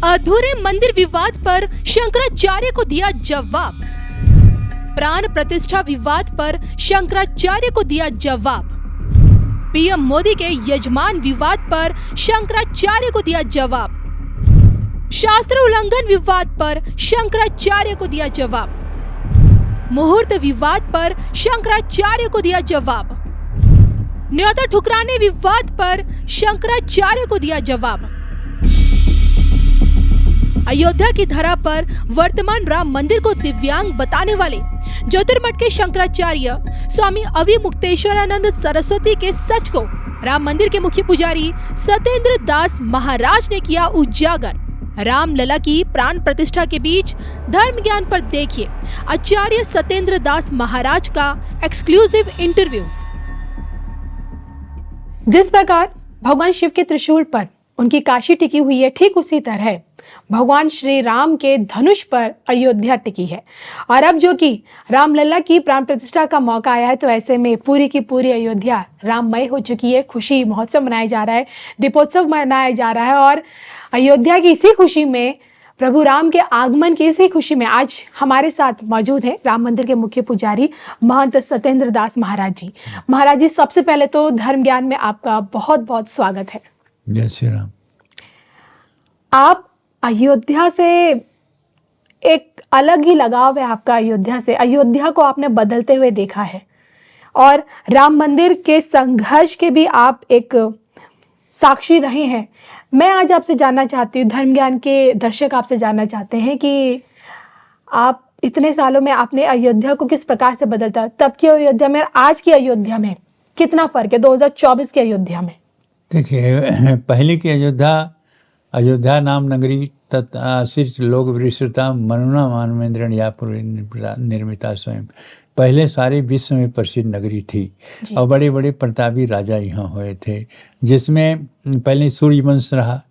अधूरे मंदिर विवाद पर शंकराचार्य को दिया जवाब। प्राण प्रतिष्ठा विवाद पर शंकराचार्य को दिया जवाब। पीएम मोदी के यजमान विवाद पर शंकराचार्य को दिया जवाब। शास्त्र उल्लंघन विवाद पर शंकराचार्य को दिया जवाब। मुहूर्त विवाद पर शंकराचार्य को दिया जवाब। न्योता ठुकराने विवाद पर शंकराचार्य को दिया जवाब। अयोध्या की धरा पर वर्तमान राम मंदिर को दिव्यांग बताने वाले ज्योतिर्मठ के शंकराचार्य स्वामी अविमुक्तेश्वरानंद सरस्वती के सच को राम मंदिर के मुख्य पुजारी सत्येंद्र दास महाराज ने किया उजागर। रामलला की प्राण प्रतिष्ठा के बीच धर्म ज्ञान पर देखिए आचार्य सत्येंद्र दास महाराज का एक्सक्लूसिव इंटरव्यू। जिस प्रकार भगवान शिव के त्रिशूल पर उनकी काशी टिकी हुई है, ठीक उसी तरह भगवान श्री राम के धनुष पर अयोध्या टिकी है। और अब जो कि रामलला की प्राण प्रतिष्ठा का मौका आया है, तो ऐसे में पूरी की पूरी अयोध्या राममय हो चुकी है। खुशी महोत्सव मनाया जा रहा है, दीपोत्सव मनाया जा रहा है। और अयोध्या की इसी खुशी में, प्रभु राम के आगमन की इसी खुशी में आज हमारे साथ मौजूद है राम मंदिर के मुख्य पुजारी महंत सत्येंद्र दास महाराज जी। महाराज जी, सबसे पहले तो धर्म ज्ञान में आपका बहुत बहुत स्वागत है। जय श्री राम। आप अयोध्या से एक अलग ही लगाव है आपका अयोध्या से। अयोध्या को आपने बदलते हुए देखा है और राम मंदिर के संघर्ष के भी आप एक साक्षी रहे हैं। मैं आज आपसे जानना चाहती हूँ, धर्म ज्ञान के दर्शक आपसे जानना चाहते हैं कि आप इतने सालों में आपने अयोध्या को किस प्रकार से बदलता, तब की अयोध्या में आज की अयोध्या में कितना फर्क है 2024 की अयोध्या में? देखिए, पहले की अयोध्या नाम नगरी तत्शीर्ष लोक विश्रुता मनुना मानवेंद्र यापुर निर्मिता स्वयं। पहले सारे विश्व में प्रसिद्ध नगरी थी और बड़े बड़े प्रतापी राजा यहाँ हुए थे, जिसमें पहले सूर्यवंश रहा,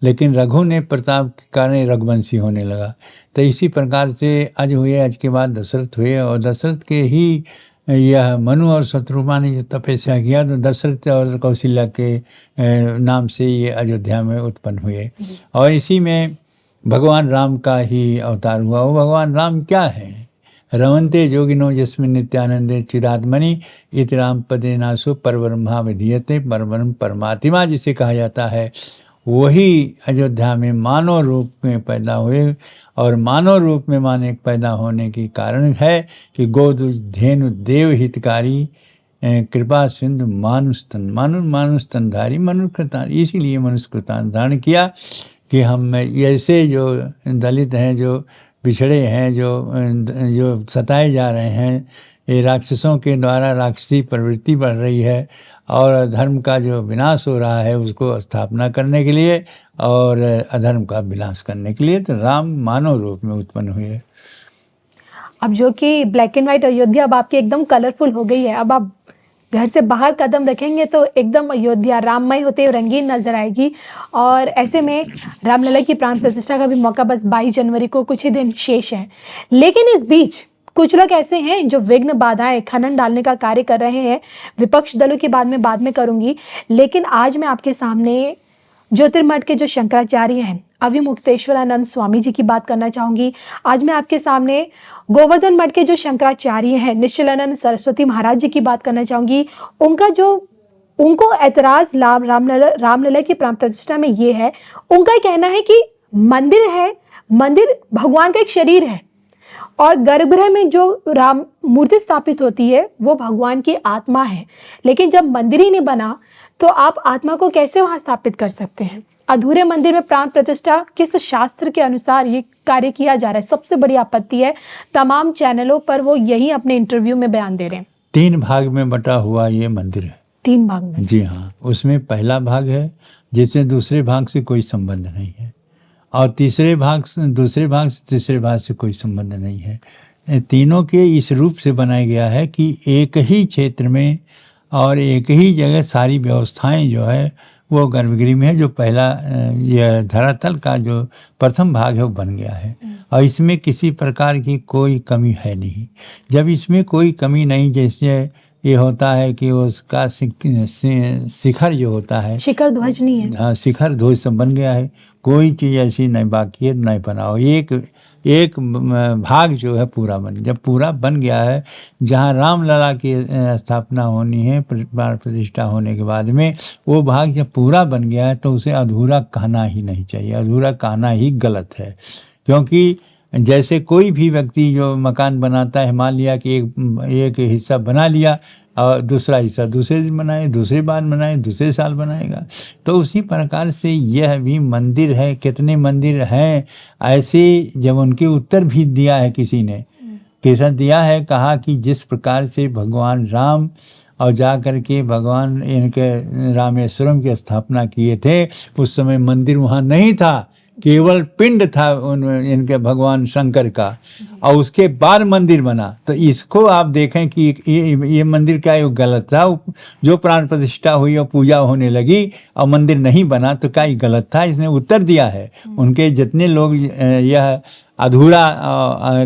लेकिन रघु ने प्रताप के कारण रघुवंशी होने लगा। तो इसी प्रकार से आज हुए, आज के बाद दशरथ हुए और दशरथ के ही यह मनु और शत्रुघ्न ने जो तपस्या किया, तो दशरथ और कौशल्या के नाम से ये अयोध्या में उत्पन्न हुए। और इसी में भगवान राम का ही अवतार हुआ। वो भगवान राम क्या है? रमन्ते जोगिनो यस्मिन् नित्यानंदे चिदात्मनि इति राम पदे नासो परब्रह्मा विधीयते परब्रह्म परमात्मा जिसे कहा जाता है, वही अयोध्या में मानव रूप में पैदा हुए। और मानव रूप में माने पैदा होने की कारण है कि गोदु धेनु देव हितकारी कृपा सिंधु मानुष तनधारी मनुष्यतारी। इसीलिए मनुष्य को धारण किया कि हम ऐसे जो दलित हैं, जो पिछड़े हैं, जो सताए जा रहे हैं, ये राक्षसों के द्वारा राक्षसी प्रवृत्ति बढ़ रही है और धर्म का जो विनाश हो रहा है उसको स्थापना करने के लिए और अधर्म का विनाश करने के लिए, तो राम मानव रूप में उत्पन्न हुए। अब जो कि ब्लैक एंड व्हाइट अयोध्या अब आपकी एकदम कलरफुल हो गई है। अब आप घर से बाहर कदम रखेंगे तो एकदम अयोध्या राममय होते हुए रंगीन नजर आएगी। और ऐसे में रामलला की प्राण प्रतिष्ठा का भी मौका बस 22 जनवरी को कुछ ही दिन शेष है। लेकिन इस बीच कुछ लोग ऐसे हैं जो विघ्न बाधाएं खनन डालने का कार्य कर रहे हैं। विपक्ष दलों की बाद में करूंगी, लेकिन आज मैं आपके सामने ज्योतिर्मठ के जो शंकराचार्य हैं अविमुक्तेश्वरानंद स्वामी जी की बात करना चाहूंगी। आज मैं आपके सामने गोवर्धन मठ के जो शंकराचार्य हैं निश्चलानंद सरस्वती महाराज जी की बात करना चाहूंगी। उनको ऐतराज रामलला की प्राण प्रतिष्ठा में ये है, उनका कहना है कि मंदिर भगवान का एक शरीर है और गर्भगृह में जो राम मूर्ति स्थापित होती है वो भगवान की आत्मा है। लेकिन जब मंदिर ही नहीं बना तो आप आत्मा को कैसे वहां स्थापित कर सकते हैं? अधूरे मंदिर में प्राण प्रतिष्ठा किस शास्त्र के अनुसार ये कार्य किया जा रहा है? सबसे बड़ी आपत्ति है, तमाम चैनलों पर वो यही अपने इंटरव्यू में बयान दे रहे हैं। 3 भाग में बटा हुआ ये मंदिर है। 3 भाग में? जी हाँ। उसमें पहला भाग है जिससे दूसरे भाग से कोई संबंध नहीं है, और दूसरे भाग से तीसरे भाग से कोई संबंध नहीं है। तीनों के इस रूप से बनाया गया है कि एक ही क्षेत्र में और एक ही जगह सारी व्यवस्थाएं जो है वो गर्भगृह में है। जो पहला यह धरातल का जो प्रथम भाग है वो बन गया है और इसमें किसी प्रकार की कोई कमी है नहीं। जब इसमें कोई कमी नहीं, जैसे ये होता है कि उसका शिखर जो होता है, शिखर ध्वज नहीं है, हाँ, शिखर ध्वज सब बन गया है, कोई चीज़ ऐसी नहीं बाकी है, नहीं बनाओ। एक भाग जो है पूरा बन, जब पूरा बन गया है, जहाँ रामलला की स्थापना होनी है, प्राण प्रतिष्ठा होने के बाद में, वो भाग जब पूरा बन गया है तो उसे अधूरा कहना ही नहीं चाहिए। अधूरा कहना ही गलत है, क्योंकि जैसे कोई भी व्यक्ति जो मकान बनाता है, मान लिया कि एक हिस्सा बना लिया और दूसरा हिस्सा दूसरे दिन बनाए, दूसरे बार बनाए, दूसरे साल बनाएगा, तो उसी प्रकार से यह भी मंदिर है। कितने मंदिर हैं ऐसे, जब उनके उत्तर भी दिया है किसी ने, कैसा दिया है, कहा कि जिस प्रकार से भगवान राम और जा कर के भगवान इनके रामेश्वरम की स्थापना किए थे, उस समय मंदिर वहाँ नहीं था, केवल पिंड था इनके भगवान शंकर का, और उसके बाद मंदिर बना। तो इसको आप देखें कि ये मंदिर क्या ये गलत था? जो प्राण प्रतिष्ठा हुई और पूजा होने लगी और मंदिर नहीं बना, तो क्या ये गलत था? इसने उत्तर दिया है। उनके जितने लोग यह अधूरा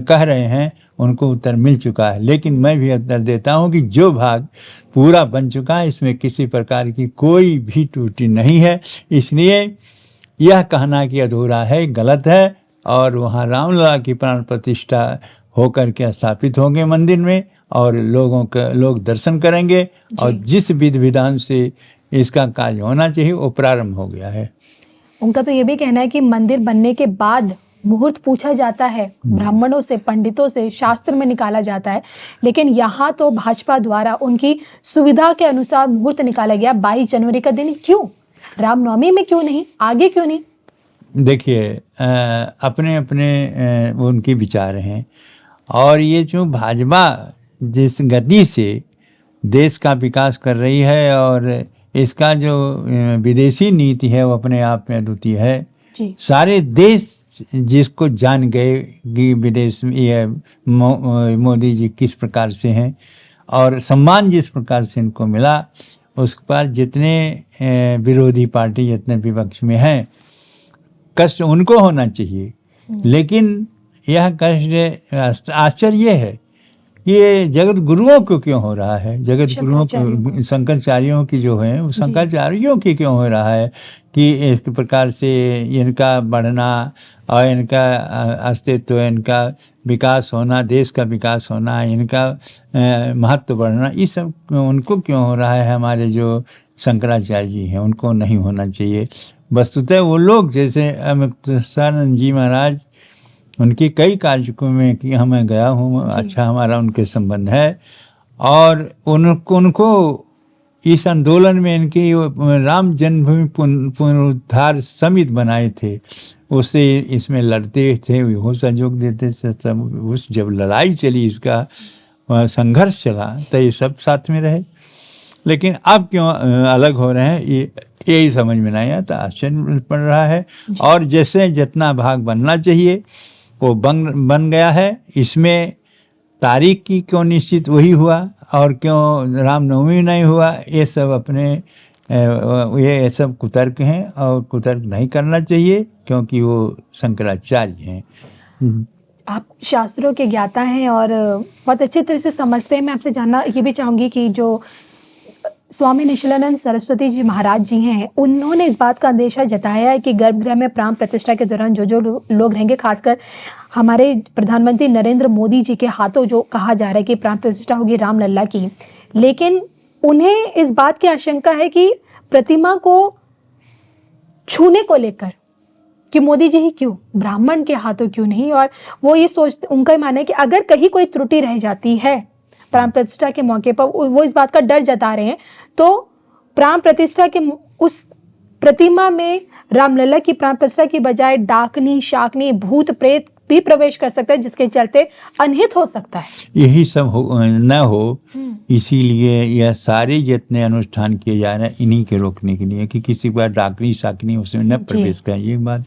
कह रहे हैं, उनको उत्तर मिल चुका है। लेकिन मैं भी उत्तर देता हूँ कि जो भाग पूरा बन चुका है, इसमें किसी प्रकार की कोई भी त्रुटि नहीं है। इसलिए यह कहना कि अधूरा है, गलत है। और वहाँ रामलला की प्राण प्रतिष्ठा होकर के स्थापित होंगे मंदिर में, और लोग दर्शन करेंगे, और जिस विधि विधान से इसका कार्य होना चाहिए वो प्रारंभ हो गया है। उनका तो ये भी कहना है कि मंदिर बनने के बाद मुहूर्त पूछा जाता है, ब्राह्मणों से, पंडितों से, शास्त्र में निकाला जाता है, लेकिन यहाँ तो भाजपा द्वारा उनकी सुविधा के अनुसार मुहूर्त निकाला गया 22 जनवरी का दिन। क्यों? रामनवमी में क्यों नहीं, आगे क्यों नहीं? देखिए, अपने अपने उनके विचार हैं, और ये जो भाजपा जिस गति से देश का विकास कर रही है, और इसका जो विदेशी नीति है वो अपने आप में अद्वितीय है। सारे देश जिसको जान गए कि विदेश में ये मोदी जी किस प्रकार से हैं, और सम्मान जिस प्रकार से इनको मिला, उस पर जितने विरोधी पार्टी जितने विपक्ष में हैं, कष्ट उनको होना चाहिए। लेकिन यह कष्ट आश्चर्य है कि ये जगत गुरुओं को क्यों हो रहा है? जगत गुरुओं को, शंकराचार्यों की जो है, वो शंकराचार्यों की क्यों हो रहा है कि इस प्रकार से इनका बढ़ना और इनका अस्तित्व, इनका विकास होना, देश का विकास होना, इनका महत्व बढ़ना, ये सब उनको क्यों हो रहा है? हमारे जो शंकराचार्य जी हैं उनको नहीं होना चाहिए। वस्तुतः वो लोग, जैसे अमितानंद जी महाराज, उनके कई कार्यक्रमों में कि मैं गया हूँ, अच्छा हमारा उनके संबंध है, और उनको इस आंदोलन में इनकी राम जन्मभूमि पुनरुद्धार समिति बनाए थे, उससे इसमें लड़ते थे, वो सहयोग देते थे सब। उस जब लड़ाई चली, इसका संघर्ष चला, तो ये सब साथ में रहे। लेकिन अब क्यों अलग हो रहे हैं, यही समझ में नहीं आता, आश्चर्य पड़ रहा है। और जैसे जितना भाग बनना चाहिए वो बन गया है। इसमें तारीख की क्यों निश्चित वही हुआ, और क्यों रामनवमी नहीं हुआ, ये सब अपने ये सब कुतर्क हैं, और कुतर्क नहीं करना चाहिए, क्योंकि वो शंकराचार्य हैं। आप शास्त्रों के ज्ञाता हैं और बहुत अच्छी तरह से समझते हैं। मैं आपसे जानना ये भी चाहूँगी कि जो स्वामी निशिलानंद सरस्वती जी महाराज जी हैं, उन्होंने इस बात का अंदेशा जताया है कि गर्भगृह में प्राण प्रतिष्ठा के दौरान जो लोग रहेंगे, खासकर हमारे प्रधानमंत्री नरेंद्र मोदी जी के हाथों जो कहा जा रहा है कि प्राण प्रतिष्ठा होगी रामलला की, लेकिन उन्हें इस बात की आशंका है कि प्रतिमा को छूने को लेकर कि मोदी जी ही क्यों, ब्राह्मण के हाथों क्यों नहीं। और वो ये सोचते, उनका मानना है कि अगर कहीं कोई त्रुटि रह जाती है प्राण प्रतिष्ठा के मौके पर, वो इस बात का डर जता रहे हैं, तो प्राण प्रतिष्ठा के उस प्रतिमा में रामलला की प्राण प्रतिष्ठा की बजाय डाकनी, शाकनी, भूत प्रेत भी प्रवेश कर सकता है, जिसके चलते अनहित हो सकता है। यही सब न हो, इसीलिए यह सारे जितने अनुष्ठान किए जा रहे हैं इन्हीं के रोकने के लिए, कि किसी बार डाकनी शाकनी उसमें न प्रवेश करें। ये बात।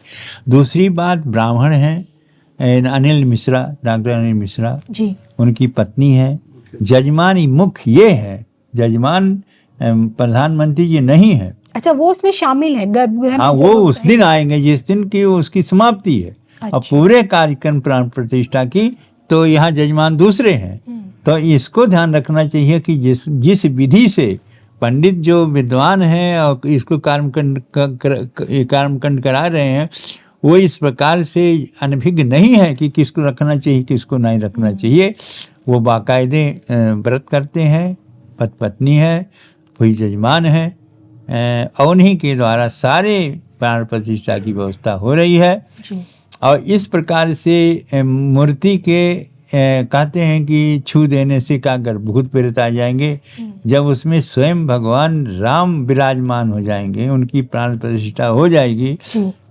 दूसरी बात, ब्राह्मण हैं अनिल मिश्रा, डॉक्टर अनिल मिश्रा जी, उनकी पत्नी है। जजमान मुख्य ये है, जजमान प्रधानमंत्री जी नहीं है। अच्छा, वो उसमें शामिल है गर्भगृह में? हाँ, वो उस दिन आएंगे जिस दिन की उसकी समाप्ति है। अच्छा। और पूरे कार्यक्रम प्राण प्रतिष्ठा की तो यहाँ जजमान दूसरे हैं। तो इसको ध्यान रखना चाहिए कि जिस विधि से पंडित जो विद्वान हैं और इसको कर्मकांड करा रहे हैं, वो इस प्रकार से अनभिज्ञ नहीं है कि किसको रखना चाहिए किसको नहीं रखना चाहिए। वो बाकायदे व्रत करते हैं, पत्नी है, वही जजमान है, और उन्हीं के द्वारा सारे प्राण प्रतिष्ठा की व्यवस्था हो रही है। और इस प्रकार से मूर्ति के कहते हैं कि छू देने से का अगर भूत प्रेत आ जाएंगे, जब उसमें स्वयं भगवान राम विराजमान हो जाएंगे, उनकी प्राण प्रतिष्ठा हो जाएगी,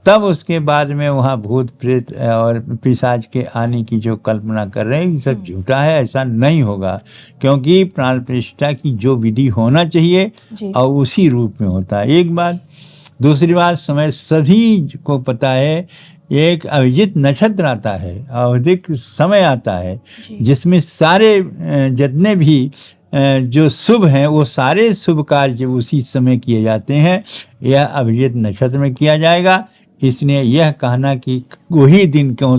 तब उसके बाद में वहाँ भूत प्रेत और पिशाच के आने की जो कल्पना कर रहे हैं, ये सब झूठा है, ऐसा नहीं होगा। क्योंकि प्राण प्रतिष्ठा की जो विधि होना चाहिए और उसी रूप में होता है। एक बात। दूसरी बात, समय सभी को पता है, एक अभिजित नक्षत्र आता है, अवधिक समय आता है, जिसमें सारे जितने भी जो शुभ हैं वो सारे शुभ कार्य उसी समय किए जाते हैं। यह अभिजित नक्षत्र में किया जाएगा। इसलिए यह कहना कि वही दिन क्यों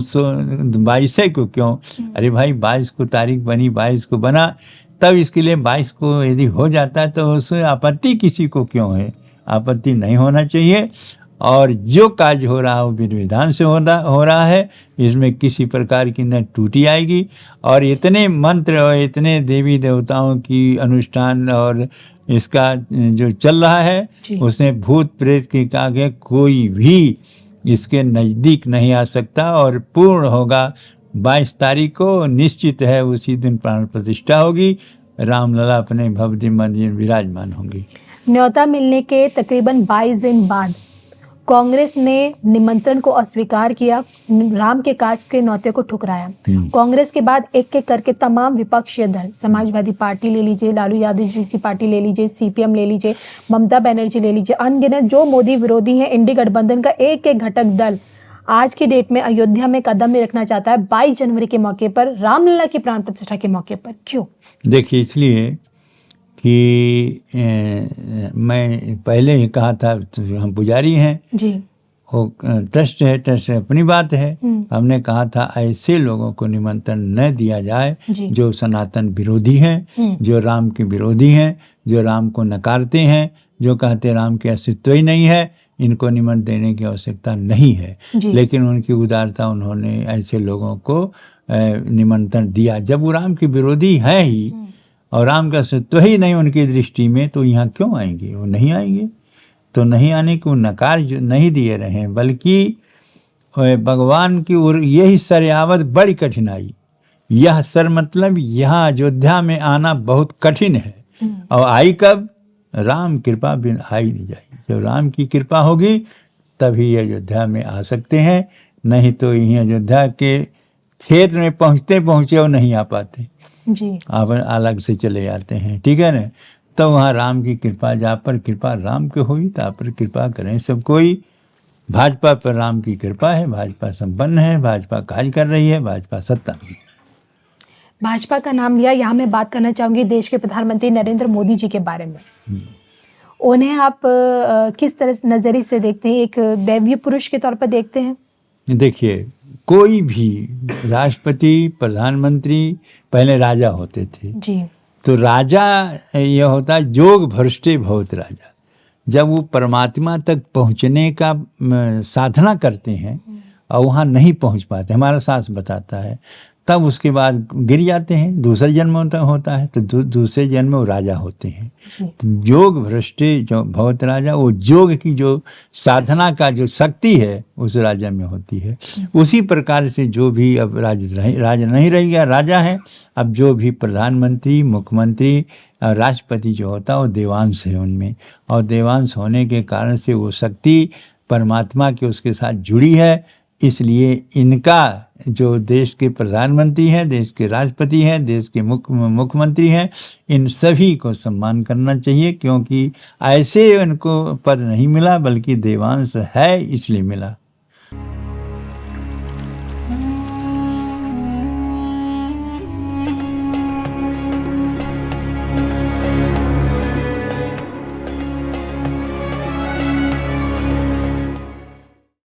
22 को क्यों, अरे भाई 22 को तारीख बनी, 22 को बना, तब इसके लिए 22 को यदि हो जाता है तो उसमें आपत्ति किसी को क्यों है? आपत्ति नहीं होना चाहिए। और जो कार्य हो रहा है वो विधि विधान से हो रहा है, इसमें किसी प्रकार की न टूटी आएगी। और इतने मंत्र और इतने देवी देवताओं की अनुष्ठान और इसका जो चल रहा है, उसमें भूत प्रेत के आगे कोई भी इसके नज़दीक नहीं आ सकता। और पूर्ण होगा 22 तारीख को, निश्चित है उसी दिन प्राण प्रतिष्ठा होगी, रामलला अपने भव्य मंदिर विराजमान होंगी। न्योता मिलने के तकरीबन 22 दिन बाद कांग्रेस ने निमंत्रण को अस्वीकार किया, राम के काज के न्योते को ठुकराया। कांग्रेस के बाद एक एक करके तमाम विपक्षी दल, समाजवादी पार्टी ले लीजिए, लालू यादव जी की पार्टी ले लीजिए, सीपीएम ले लीजिए, ममता बनर्जी ले लीजिए, अनगिनत जो मोदी विरोधी हैं, इंडी गठबंधन का एक एक घटक दल आज की डेट में अयोध्या में कदम नहीं रखना चाहता है 22 जनवरी के मौके पर, रामलला की प्राण प्रतिष्ठा के मौके पर। क्यों? देखिए, इसलिए कि मैं पहले ही कहा था, हम पुजारी हैं जी, वो ट्रस्ट है, ट्रस्ट अपनी बात है। हमने कहा था ऐसे लोगों को निमंत्रण न दिया जाए जो सनातन विरोधी हैं, जो राम के विरोधी हैं, जो राम को नकारते हैं, जो कहते राम के अस्तित्व ही नहीं है, इनको निमंत्रण देने की आवश्यकता नहीं है। लेकिन उनकी उदारता, उन्होंने ऐसे लोगों को निमंत्रण दिया। जब वो राम के विरोधी हैं ही और राम का अस्तित्व ही नहीं उनकी दृष्टि में, तो यहाँ क्यों आएंगे? वो नहीं आएंगे। तो नहीं आने को नकार जो नहीं दिए रहे हैं, बल्कि भगवान की ओर यही सरयावत बड़ी कठिनाई। यह सर मतलब यहाँ अयोध्या में आना बहुत कठिन है। और आई कब? राम कृपा बिन आई नहीं जाएगी। जब राम की कृपा होगी तभी अयोध्या में आ सकते हैं, नहीं तो यहीं अयोध्या के क्षेत्र में पहुँचते पहुँचे और नहीं आ पाते जी, आप अलग से चले जाते हैं। ठीक है ना? तो वहाँ राम की कृपा, जा पर कृपा राम के हुई, ता पर कृपा करें सब कोई। भाजपा पर राम की कृपा है, भाजपा संपन्न है, भाजपा कार्य कर रही है, भाजपा सत्ता में। भाजपा का नाम लिया, यहाँ मैं बात करना चाहूंगी देश के प्रधानमंत्री नरेंद्र मोदी जी के बारे में। उन्हें आप किस तरह नजरिए से देखते हैं? एक दैवीय पुरुष के तौर पर देखते हैं? देखिए, कोई भी राष्ट्रपति, प्रधानमंत्री पहले राजा होते थे जी। तो राजा यह होता है जोग भ्रष्टे भवत राजा। जब वो परमात्मा तक पहुँचने का साधना करते हैं और वहाँ नहीं पहुँच पाते, हमारा शास्त्र बताता है, तब उसके बाद गिर जाते हैं, दूसरा जन्म होता है, तो दूसरे जन्म में वो राजा होते हैं। तो योग भ्रष्टे जो भवत राजा, वो योग की जो साधना का जो शक्ति है उस राजा में होती है। उसी प्रकार से जो भी अब राजा नहीं रह गया, राजा है, अब जो भी प्रधानमंत्री, मुख्यमंत्री, राष्ट्रपति जो होता है वो देवांश है उनमें, और देवांश होने के कारण से वो शक्ति परमात्मा के उसके साथ जुड़ी है। इसलिए इनका जो देश के प्रधानमंत्री हैं, देश के राष्ट्रपति हैं, देश के मुख्यमंत्री हैं, इन सभी को सम्मान करना चाहिए, क्योंकि ऐसे उनको पद नहीं मिला बल्कि देवांश है इसलिए मिला।